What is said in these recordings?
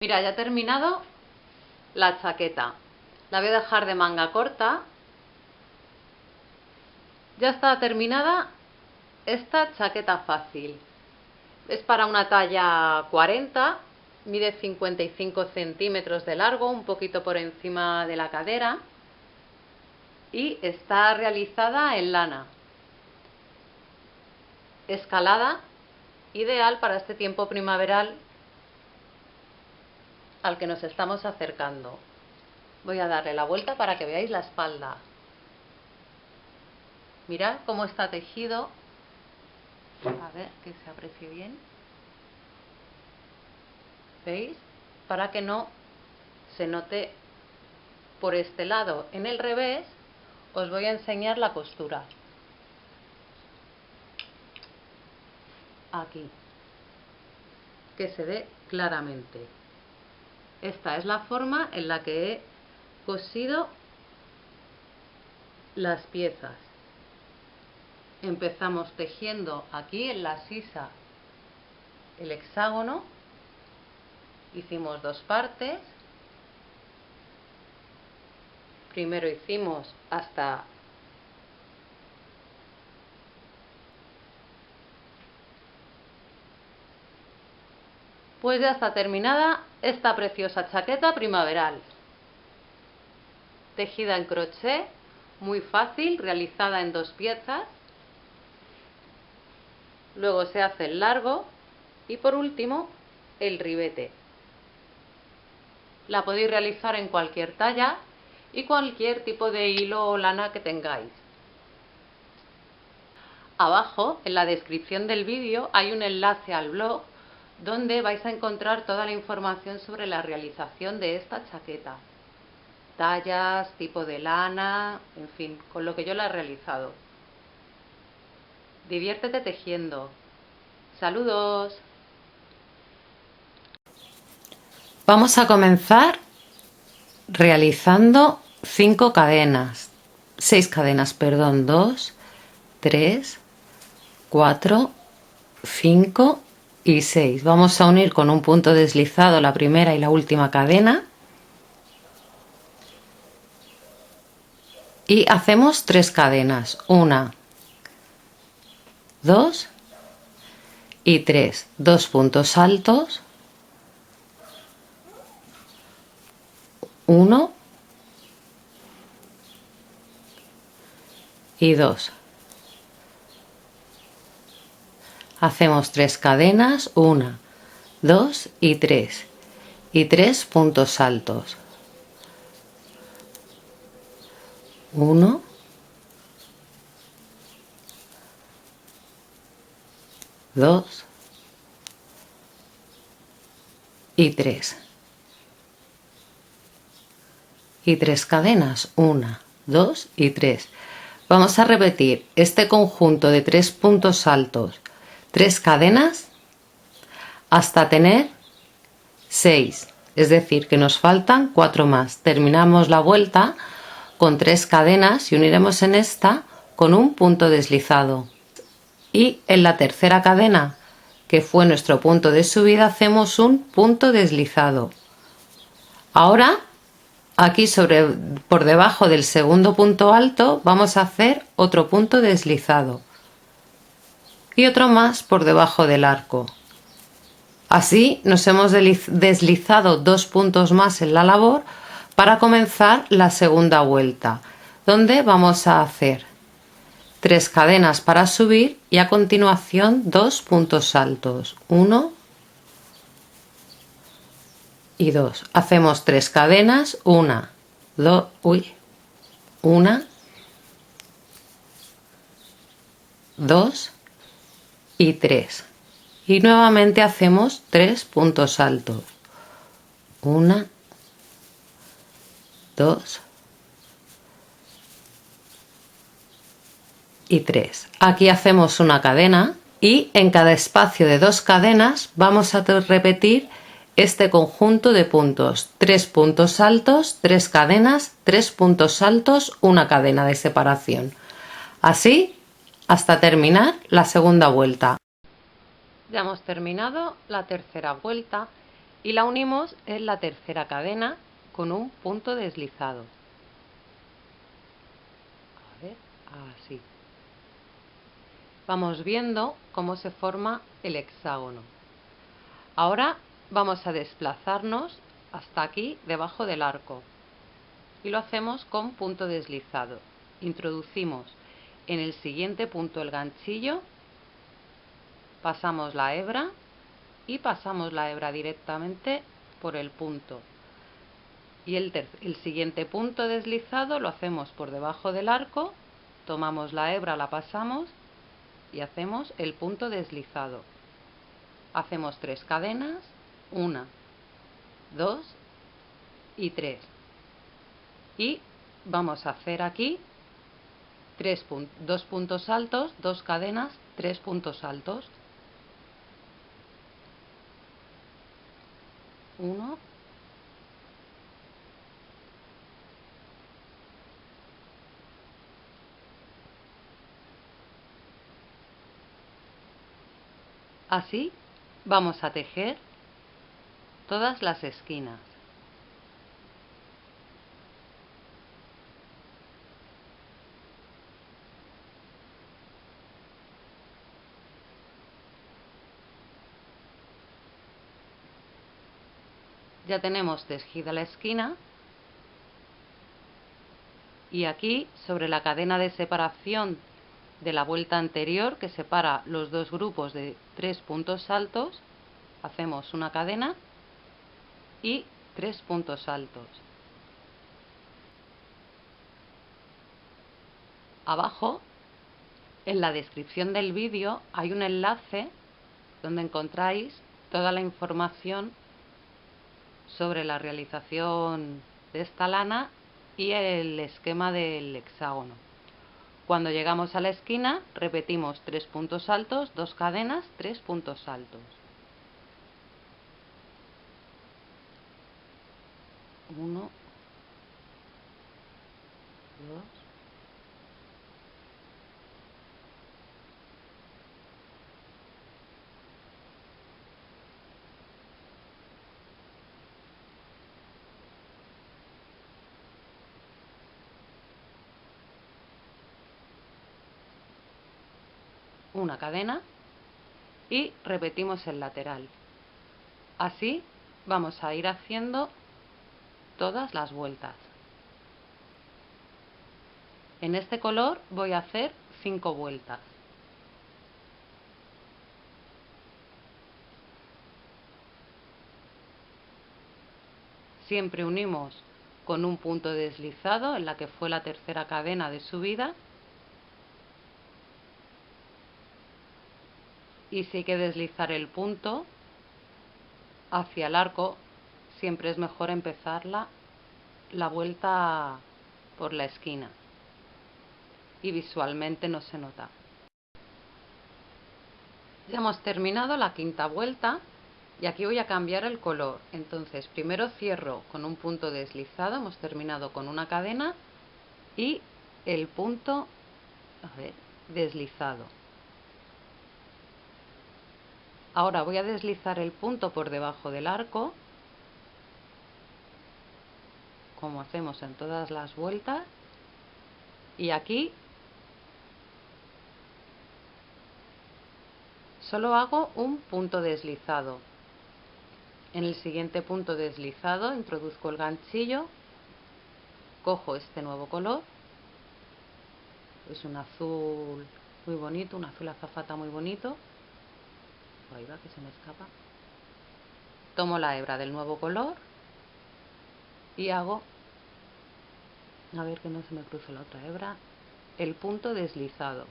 Mira, ya he terminado la chaqueta. La voy a dejar de manga corta. Ya está terminada esta chaqueta fácil. Es para una talla 40, mide 55 centímetros de largo, un poquito por encima de la cadera, y está realizada en lana. Escalada, ideal para este tiempo primaveral al que nos estamos acercando. Voy a darle la vuelta para que veáis la espalda. Mirad cómo está tejido. A ver que se aprecie bien. ¿Veis? Para que no se note por este lado. En el revés os voy a enseñar la costura. Aquí. Que se ve claramente. Esta es la forma en la que he cosido las piezas. Empezamos tejiendo aquí en la sisa el hexágono. Hicimos dos partes. Primero hicimos hasta pues ya está terminada esta preciosa chaqueta primaveral. Tejida en crochet, muy fácil, realizada en dos piezas. Luego se hace el largo y por último el ribete. La podéis realizar en cualquier talla y cualquier tipo de hilo o lana que tengáis. Abajo, en la descripción del vídeo, hay un enlace al blog donde vais a encontrar toda la información sobre la realización de esta chaqueta. Tallas, tipo de lana, en fin, con lo que yo la he realizado. Diviértete tejiendo. ¡Saludos! Vamos a comenzar realizando 6 cadenas, 2, 3, 4, 5 y 6. Vamos a unir con un punto deslizado la primera y la última cadena y hacemos 3 cadenas, 1, 2 y 3, 2 puntos altos, 1 y 2. Hacemos 3 cadenas, 1, 2 y 3 puntos altos, 1, 2 y 3 cadenas, 1, 2 y 3. Vamos a repetir este conjunto de 3 puntos altos, 3 cadenas hasta tener 6, es decir que nos faltan 4 más. Terminamos la vuelta con 3 cadenas y uniremos en esta con un punto deslizado, y en la tercera cadena, que fue nuestro punto de subida, hacemos un punto deslizado. Ahora aquí por debajo del segundo punto alto vamos a hacer otro punto deslizado y otro más por debajo del arco. Así nos hemos deslizado 2 puntos más en la labor para comenzar la segunda vuelta, donde vamos a hacer 3 cadenas para subir y a continuación 2 puntos altos, 1 y 2. Hacemos 3 cadenas, 1, 2, 1, 2 y 3. Y nuevamente hacemos 3 puntos altos, 1, 2 y 3. Aquí hacemos una cadena y en cada espacio de 2 cadenas vamos a repetir este conjunto de puntos, 3 puntos altos, 3 cadenas, 3 puntos altos, una cadena de separación. Así hasta terminar la segunda vuelta. Ya hemos terminado la tercera vuelta y la unimos en la tercera cadena con un punto deslizado. A ver, así. Vamos viendo cómo se forma el hexágono. Ahora vamos a desplazarnos hasta aquí debajo del arco y lo hacemos con punto deslizado. Introducimos en el siguiente punto el ganchillo, pasamos la hebra y pasamos la hebra directamente por el punto. Y el siguiente punto deslizado lo hacemos por debajo del arco, tomamos la hebra, la pasamos y hacemos el punto deslizado. Hacemos 3 cadenas, 1, 2 y 3. Y vamos a hacer aquí 2 puntos altos, 2 cadenas, 3 puntos altos. 1, así vamos a tejer todas las esquinas. Ya tenemos tejida la esquina y aquí sobre la cadena de separación de la vuelta anterior que separa los dos grupos de 3 puntos altos, hacemos una cadena y 3 puntos altos. Abajo, en la descripción del vídeo, hay un enlace donde encontráis toda la información sobre la realización de esta lana y el esquema del hexágono. Cuando llegamos a la esquina, repetimos 3 puntos altos, 2 cadenas, 3 puntos altos. 1, 2, una cadena y repetimos el lateral. Así vamos a ir haciendo todas las vueltas. En este color voy a hacer 5 vueltas. Siempre unimos con un punto deslizado en la que fue la tercera cadena de subida. Y si hay que deslizar el punto hacia el arco, siempre es mejor empezar la vuelta por la esquina y visualmente no se nota. Ya hemos terminado la quinta vuelta y aquí voy a cambiar el color. Entonces primero cierro con un punto deslizado, hemos terminado con una cadena y el punto, a ver, deslizado. Ahora voy a deslizar el punto por debajo del arco, como hacemos en todas las vueltas, y aquí solo hago un punto deslizado. En el siguiente punto deslizado introduzco el ganchillo, cojo este nuevo color, es un azul muy bonito, un azul azafata muy bonito. Ahí va, que se me escapa. Tomo la hebra del nuevo color y hago, a ver que no se me cruce la otra hebra, el punto deslizado.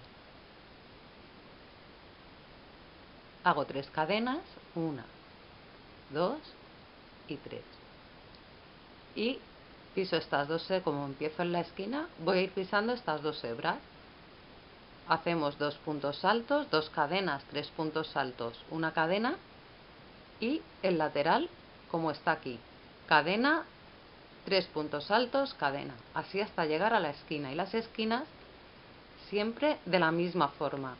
Hago 3 cadenas, 1, 2 y 3. Y piso estas dos, como empiezo en la esquina, voy a ir pisando estas dos hebras. Hacemos 2 puntos altos, 2 cadenas, 3 puntos altos, una cadena y el lateral como está aquí. Cadena, 3 puntos altos, cadena. Así hasta llegar a la esquina. Y las esquinas siempre de la misma forma.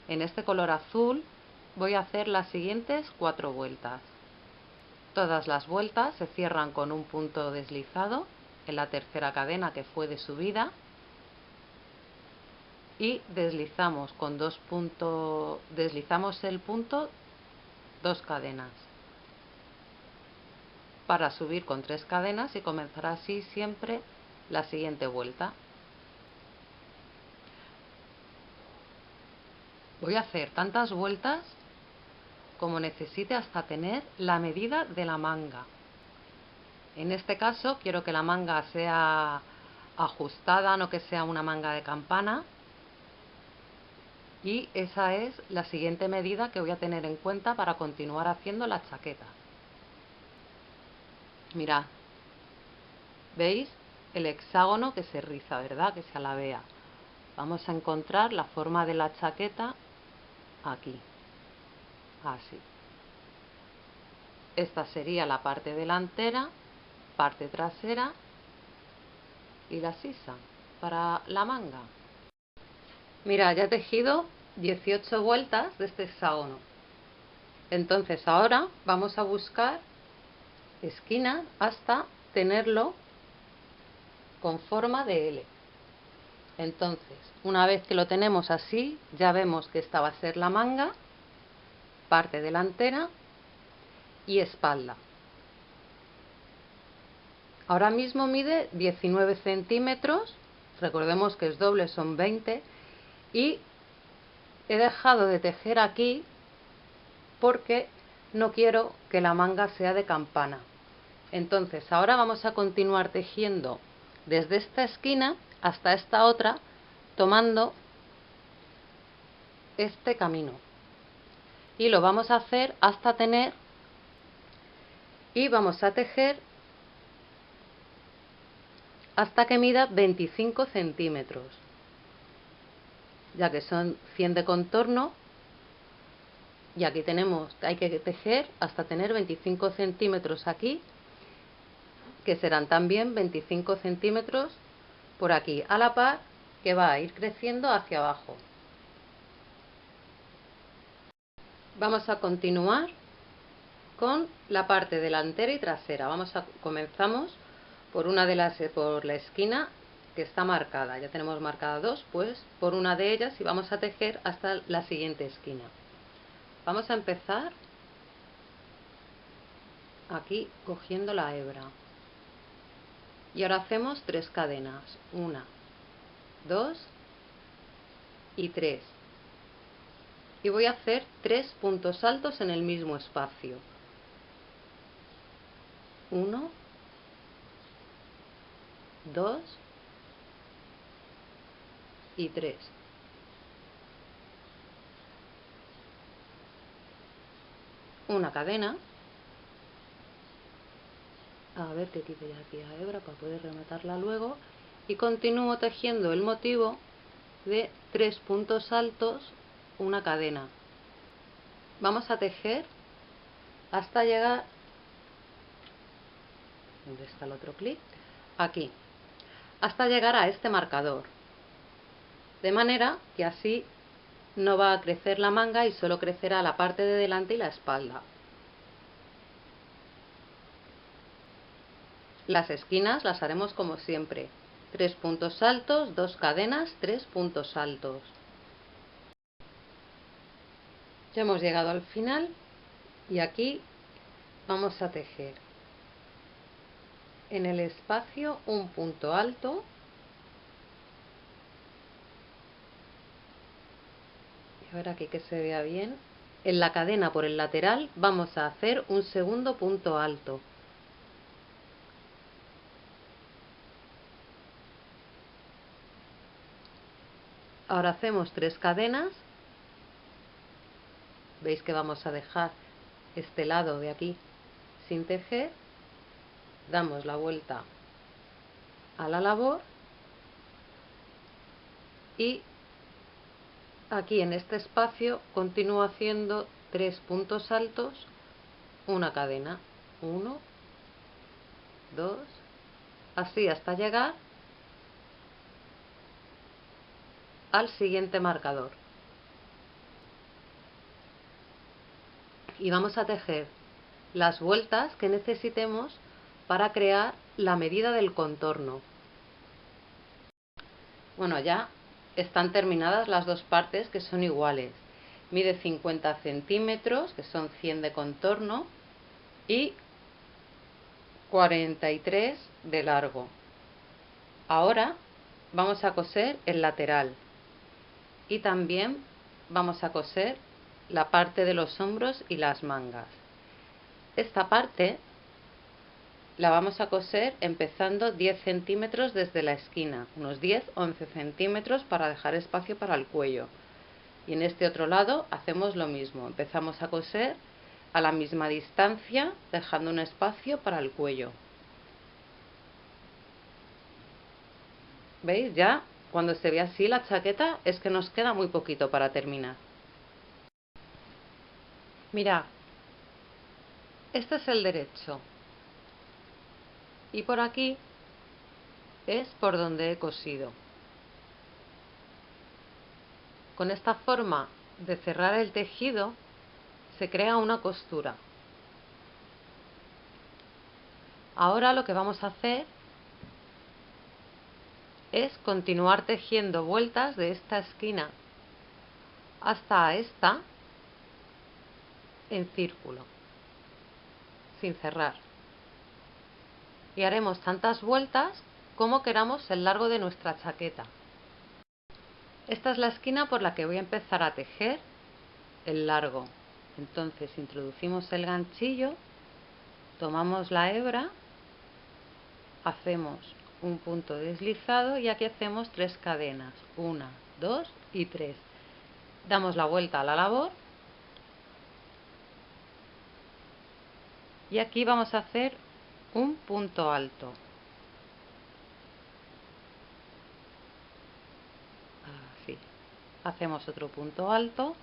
En este color azul voy a hacer las siguientes 4 vueltas. Todas las vueltas se cierran con un punto deslizado en la tercera cadena que fue de subida y deslizamos con deslizamos el punto 2 cadenas para subir con 3 cadenas y comenzar así siempre la siguiente vuelta. Voy a hacer tantas vueltas como necesite hasta tener la medida de la manga. En este caso quiero que la manga sea ajustada, no que sea una manga de campana, y esa es la siguiente medida que voy a tener en cuenta para continuar haciendo la chaqueta. Mirad, ¿veis el hexágono que se riza, verdad? Que se alabea. Vamos a encontrar la forma de la chaqueta aquí, así. Esta sería la parte delantera, parte trasera y la sisa para la manga. Mira, ya he tejido 18 vueltas de este hexágono. Entonces ahora vamos a buscar esquina hasta tenerlo con forma de L. Entonces, una vez que lo tenemos así, ya vemos que esta va a ser la manga, parte delantera y espalda. Ahora mismo mide 19 centímetros, recordemos que es doble, son 20, y he dejado de tejer aquí porque no quiero que la manga sea de campana. Entonces ahora vamos a continuar tejiendo desde esta esquina hasta esta otra, tomando este camino, y lo vamos a hacer hasta tener, y vamos a tejer hasta que mida 25 centímetros, ya que son 100 de contorno, y aquí tenemos que hay que tejer hasta tener 25 centímetros aquí, que serán también 25 centímetros por aquí, a la par que va a ir creciendo hacia abajo. Vamos a continuar con la parte delantera y trasera. Comenzamos por por la esquina que está marcada. Ya tenemos marcada dos, pues por una de ellas, y vamos a tejer hasta la siguiente esquina. Vamos a empezar aquí cogiendo la hebra. Y ahora hacemos 3 cadenas, 1, 2 y 3. Y voy a hacer 3 puntos altos en el mismo espacio. 1, 2 y 3. Una cadena. A ver que quite ya aquí la hebra para poder rematarla luego. Y continúo tejiendo el motivo de 3 puntos altos, una cadena. Vamos a tejer hasta llegar, ¿dónde está el otro clic? Aquí, hasta llegar a este marcador, de manera que así no va a crecer la manga y solo crecerá la parte de delante y la espalda. Las esquinas las haremos como siempre, 3 puntos altos, 2 cadenas, 3 puntos altos. Ya hemos llegado al final y aquí vamos a tejer en el espacio un punto alto, y ahora aquí que se vea bien, en la cadena por el lateral vamos a hacer un segundo punto alto. Ahora hacemos 3 cadenas, veis que vamos a dejar este lado de aquí sin tejer, damos la vuelta a la labor y aquí en este espacio continúo haciendo 3 puntos altos, una cadena, 1, 2, así hasta llegar al siguiente marcador. y vamos a tejer las vueltas que necesitemos para crear la medida del contorno. Bueno, ya están terminadas las dos partes, que son iguales. Mide 50 centímetros, que son 100 de contorno, y 43 de largo. Ahora vamos a coser el lateral y también vamos a coser la parte de los hombros y las mangas. Esta parte la vamos a coser empezando 10 centímetros desde la esquina, unos 10-11 centímetros para dejar espacio para el cuello. Y en este otro lado hacemos lo mismo, empezamos a coser a la misma distancia, dejando un espacio para el cuello. ¿Veis? Ya cuando se ve así la chaqueta es que nos queda muy poquito para terminar. Mirad, este es el derecho y por aquí es por donde he cosido. Con esta forma de cerrar el tejido se crea una costura. Ahora lo que vamos a hacer es continuar tejiendo vueltas de esta esquina hasta esta en círculo, sin cerrar. Y haremos tantas vueltas como queramos el largo de nuestra chaqueta. Esta es la esquina por la que voy a empezar a tejer el largo. Entonces introducimos el ganchillo, tomamos la hebra, hacemos un punto deslizado y aquí hacemos 3 cadenas, 1, 2 y 3. Damos la vuelta a la labor y aquí vamos a hacer un punto alto. Así. Hacemos otro punto alto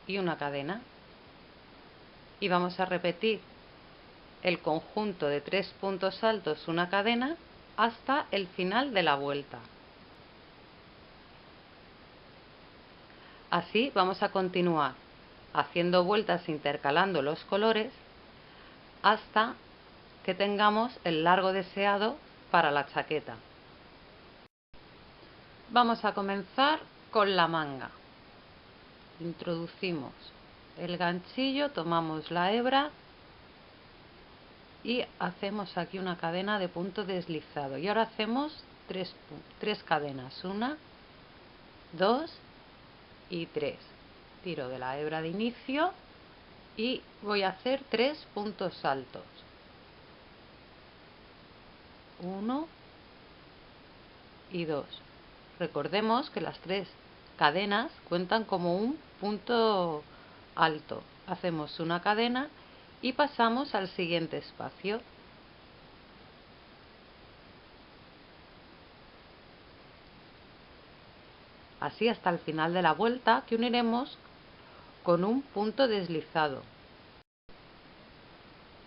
y una cadena. Y vamos a repetir el conjunto de 3 puntos altos, una cadena, hasta el final de la vuelta. Así vamos a continuar haciendo vueltas intercalando los colores hasta que tengamos el largo deseado para la chaqueta. Vamos a comenzar con la manga. Introducimos el ganchillo, tomamos la hebra y hacemos aquí una cadena de punto deslizado. Y ahora hacemos 3 cadenas, 1, 2 y 3. Tiro de la hebra de inicio y voy a hacer 3 puntos altos. 1 y 2. Recordemos que las 3 cadenas cuentan como un punto alto. Hacemos una cadena y pasamos al siguiente espacio. Así hasta el final de la vuelta, que uniremos con un punto deslizado.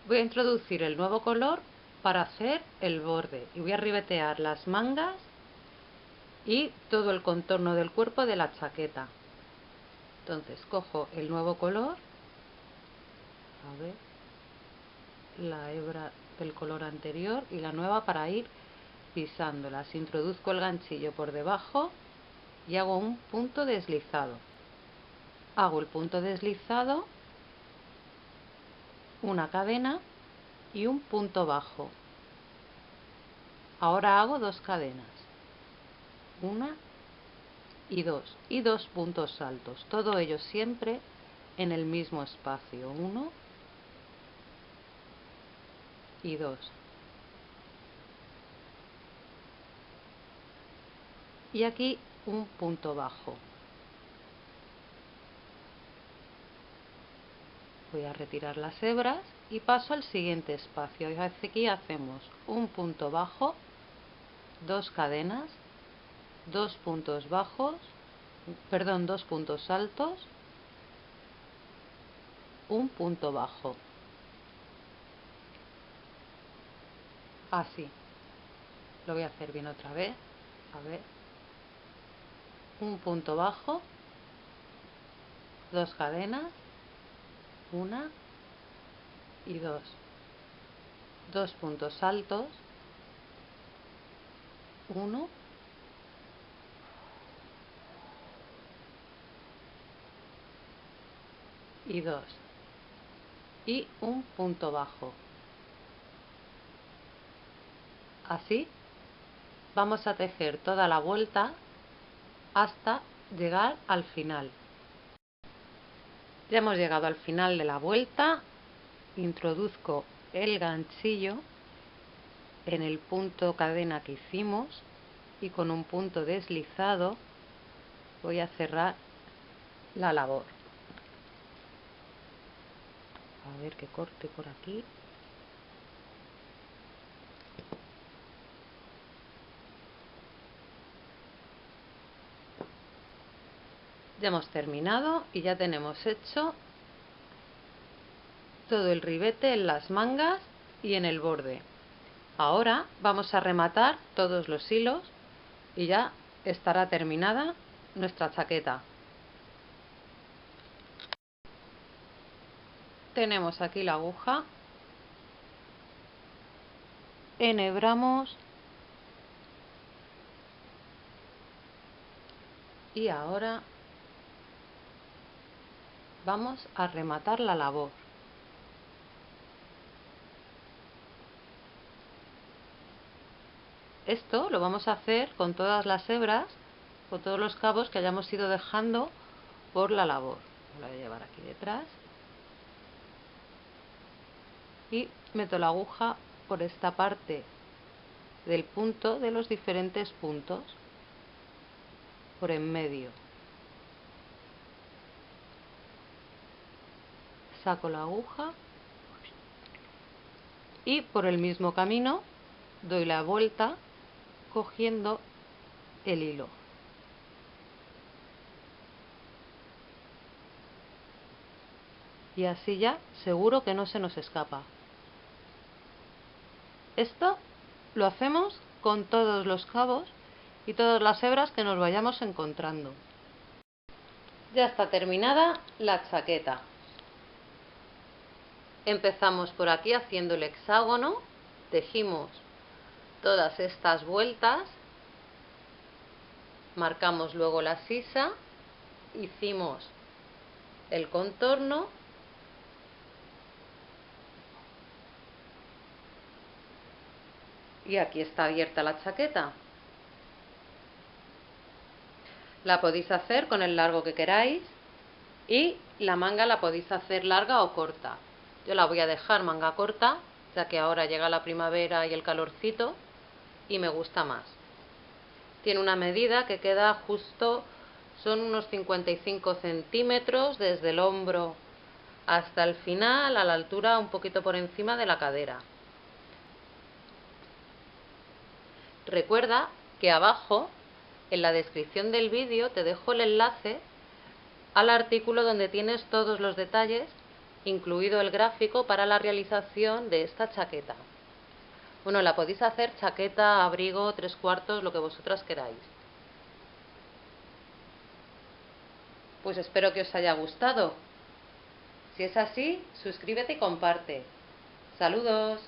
Voy a introducir el nuevo color para hacer el borde y voy a ribetear las mangas y todo el contorno del cuerpo de la chaqueta. Entonces cojo el nuevo color, a ver, la hebra del color anterior y la nueva para ir pisándolas. Introduzco el ganchillo por debajo y hago un punto deslizado. Hago el punto deslizado, una cadena y un punto bajo. Ahora hago 2 cadenas, 1 y 2 puntos altos, todo ello siempre en el mismo espacio, 1 y 2. Y aquí un punto bajo. Voy a retirar las hebras y paso al siguiente espacio. Y aquí hacemos un punto bajo, 2 cadenas, 2 puntos bajos, perdón, 2 puntos altos, un punto bajo. Así. Lo voy a hacer bien otra vez. A ver. Un punto bajo, 2 cadenas, 1 y 2, 2 puntos altos, 1 y 2 y un punto bajo. Así vamos a tejer toda la vuelta hasta llegar al final. Ya hemos llegado al final de la vuelta. Introduzco el ganchillo en el punto cadena que hicimos y con un punto deslizado voy a cerrar la labor. A ver que corte por aquí. Ya hemos terminado y ya tenemos hecho todo el ribete en las mangas y en el borde. Ahora vamos a rematar todos los hilos y ya estará terminada nuestra chaqueta. Tenemos aquí la aguja, enhebramos y ahora vamos a rematar la labor. Esto lo vamos a hacer con todas las hebras, con todos los cabos que hayamos ido dejando por la labor. Lo voy a llevar aquí detrás y meto la aguja por esta parte del punto de los diferentes puntos, por en medio. Saco la aguja y por el mismo camino doy la vuelta cogiendo el hilo. Y así ya seguro que no se nos escapa. Esto lo hacemos con todos los cabos y todas las hebras que nos vayamos encontrando. Ya está terminada la chaqueta. Empezamos por aquí haciendo el hexágono, tejimos todas estas vueltas, marcamos luego la sisa, hicimos el contorno y aquí está abierta la chaqueta. La podéis hacer con el largo que queráis y la manga la podéis hacer larga o corta. Yo la voy a dejar manga corta, ya que ahora llega la primavera y el calorcito y me gusta más. Tiene una medida que queda justo, son unos 55 centímetros desde el hombro hasta el final, a la altura un poquito por encima de la cadera. Recuerda que abajo, en la descripción del vídeo, te dejo el enlace al artículo donde tienes todos los detalles, incluido el gráfico para la realización de esta chaqueta. Bueno, la podéis hacer chaqueta, abrigo, 3/4, lo que vosotras queráis. Pues espero que os haya gustado. Si es así, suscríbete y comparte. ¡Saludos!